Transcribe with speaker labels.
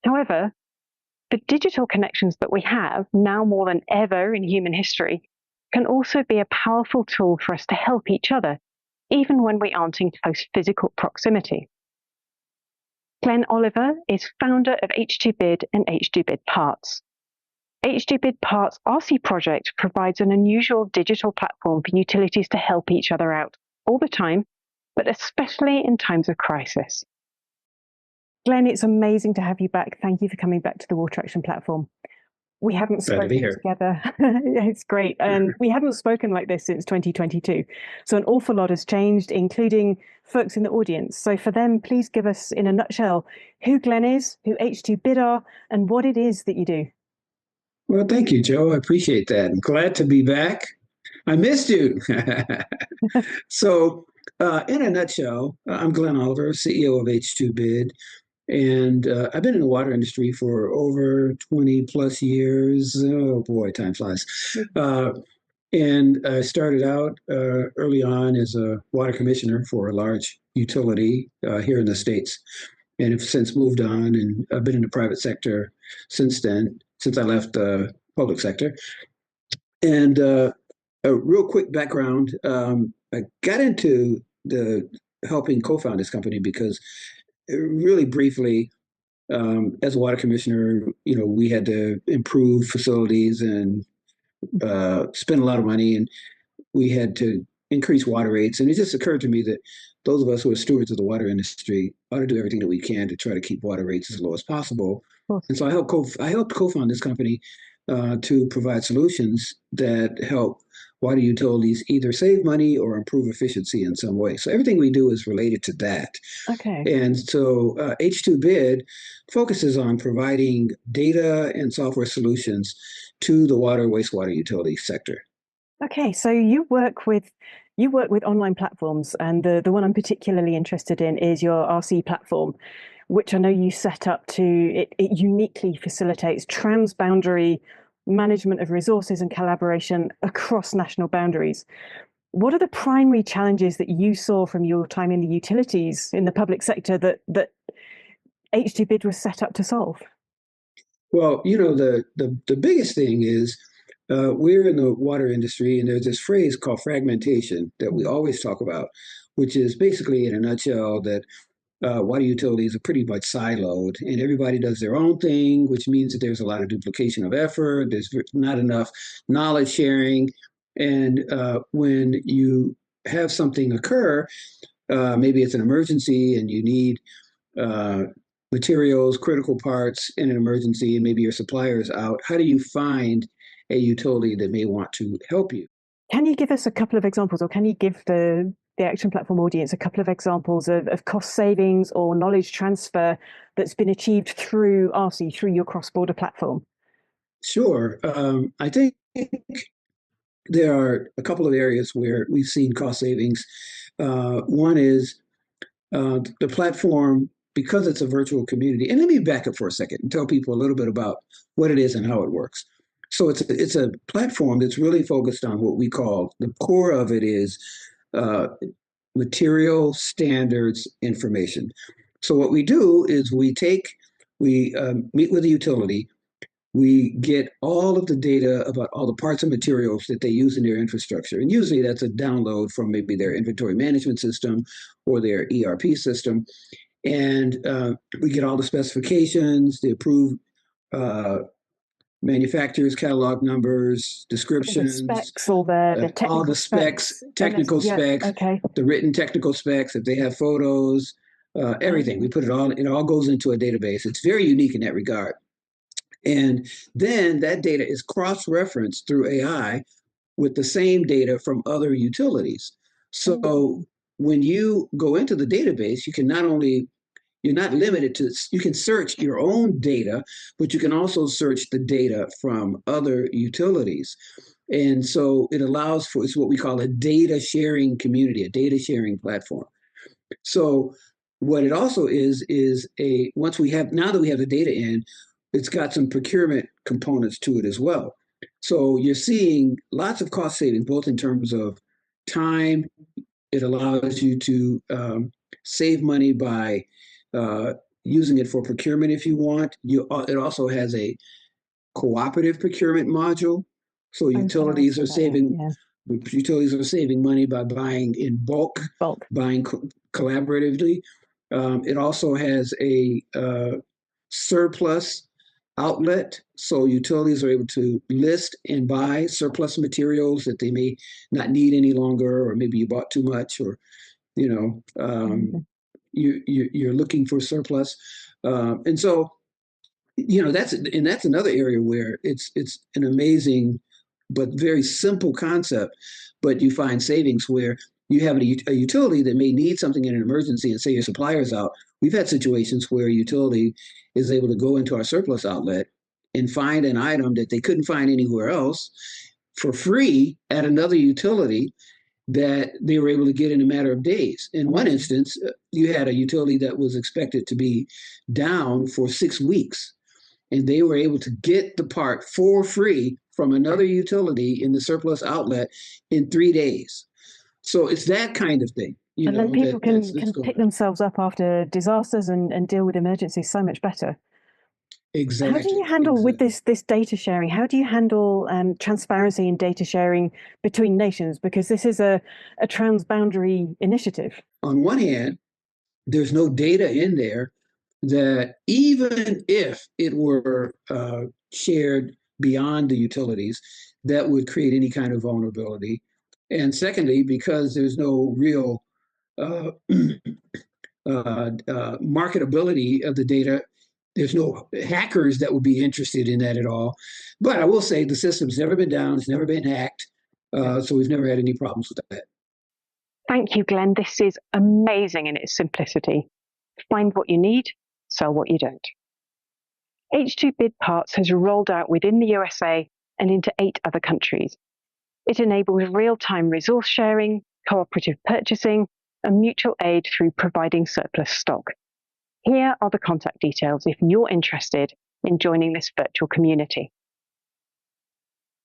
Speaker 1: However, the digital connections that we have, now more than ever in human history, can also be a powerful tool for us to help each other, even when we aren't in close physical proximity. Glenn Oliver is founder of H2Bid and H2Bid Parts. H2Bid Parts RC project provides an unusual digital platform for utilities to help each other out all the time, but especially in times of crisis. Glenn, it's amazing to have you back. Thank you for coming back to the Water Action platform. We haven't
Speaker 2: Glad to be
Speaker 1: spoken
Speaker 2: here.
Speaker 1: together. It's great. And we haven't spoken like this since 2022. So an awful lot has changed, including folks in the audience. So for them, please give us, in a nutshell, who Glenn is, who H2Bid are, and what it is that you do.
Speaker 2: Well, thank you, Joe. I appreciate that. I'm glad to be back. I missed you. So, in a nutshell, I'm Glenn Oliver, CEO of H2Bid, and I've been in the water industry for over 20 plus years. Oh boy, time flies. Uh, and I started out early on as a water commissioner for a large utility here in the States, and have since moved on, and I've been in the private sector since then, since I left the public sector. And a real quick background, I got into the helping co-found this company because really briefly, as a water commissioner, we had to improve facilities and spend a lot of money, and we had to increase water rates. And it just occurred to me that those of us who are stewards of the water industry ought to do everything that we can to try to keep water rates as low as possible. And so I helped co-found this company to provide solutions that help water utilities either save money or improve efficiency in some way. So everything we do is related to that.
Speaker 1: Okay.
Speaker 2: And so H2Bid focuses on providing data and software solutions to the water wastewater utility sector.
Speaker 1: Okay, so you work with online platforms, and the one I'm particularly interested in is your RC platform, which I know you set up it uniquely facilitates transboundary management of resources and collaboration across national boundaries. What are the primary challenges that you saw from your time in the utilities in the public sector that H2Bid was set up to solve?
Speaker 2: Well, the biggest thing is we're in the water industry, and there's this phrase called fragmentation that we always talk about, which is basically, in a nutshell, that water utilities are pretty much siloed, and everybody does their own thing, which means that there's a lot of duplication of effort. There's not enough knowledge sharing, and when you have something occur, maybe it's an emergency, and you need uh, materials, critical parts in an emergency, and maybe your supplier is out. How do you find a utility that may want to help you?
Speaker 1: Can you give us a couple of examples, or can you give the Action Platform audience a couple of examples of cost savings or knowledge transfer that's been achieved through RC, through your cross-border platform?
Speaker 2: Sure. I think there are a couple of areas where we've seen cost savings. One is the platform, because it's a virtual community. And let me back up for a second and tell people a little bit about what it is and how it works. So it's a platform that's really focused on what we call, the core of it is uh, material standards information. So what we do is we meet with the utility, we get all of the data about all the parts and materials that they use in their infrastructure. And usually that's a download from maybe their inventory management system or their ERP system. And we get all the specifications, the approved uh, manufacturers, catalog numbers,
Speaker 1: The
Speaker 2: descriptions,
Speaker 1: specs, all the
Speaker 2: all
Speaker 1: technical
Speaker 2: the specs,
Speaker 1: specs,
Speaker 2: technical
Speaker 1: yeah,
Speaker 2: specs,
Speaker 1: okay.
Speaker 2: the written technical specs, if they have photos, everything. We put it all goes into a database. It's very unique in that regard. And then that data is cross-referenced through AI with the same data from other utilities. So when you go into the database, you can not only you're not limited to, you can search your own data, but you can also search the data from other utilities. And so it allows for, it's what we call a data sharing community, a data sharing platform. So what it also is once we have, now that we have the data in, it's got some procurement components to it as well. So you're seeing lots of cost savings, both in terms of time. It allows you to save money by using it for procurement if you want. It also has a cooperative procurement module. So
Speaker 1: Oh, yeah, I
Speaker 2: utilities
Speaker 1: see
Speaker 2: are
Speaker 1: that. Yeah,
Speaker 2: saving
Speaker 1: yeah.
Speaker 2: utilities are saving money by buying in bulk,
Speaker 1: Bulk.
Speaker 2: buying collaboratively. It also has a surplus outlet, so utilities are able to list and buy surplus materials that they may not need any longer, or maybe you bought too much, or you know you're looking for surplus, and so that's another area where it's an amazing but very simple concept, but you find savings where you have a utility that may need something in an emergency, and say your supplier's out. We've had situations where a utility is able to go into our surplus outlet and find an item that they couldn't find anywhere else for free at another utility that they were able to get in a matter of days. In one
Speaker 1: Amazing.
Speaker 2: instance, you had a utility that was expected to be down for 6 weeks, and they were able to get the part for free from another utility in the surplus outlet in 3 days. So it's that kind of thing,
Speaker 1: And then people
Speaker 2: that's
Speaker 1: can pick
Speaker 2: going on.
Speaker 1: themselves up after disasters and deal with emergencies so much better. How do you
Speaker 2: Exactly,
Speaker 1: handle with
Speaker 2: exactly.
Speaker 1: this data sharing? How do you handle transparency in data sharing between nations? Because this is a transboundary initiative.
Speaker 2: On one hand, there's no data in there that, even if it were shared beyond the utilities, that would create any kind of vulnerability. And secondly, because there's no real uh, marketability of the data, there's no hackers that would be interested in that at all. But I will say the system's never been down, it's never been hacked, so we've never had any problems with that.
Speaker 1: Thank you, Glenn. This is amazing in its simplicity. Find what you need, sell what you don't. H2 Bid Parts has rolled out within the USA and into 8 other countries. It enables real-time resource sharing, cooperative purchasing, and mutual aid through providing surplus stock. Here are the contact details if you're interested in joining this virtual community.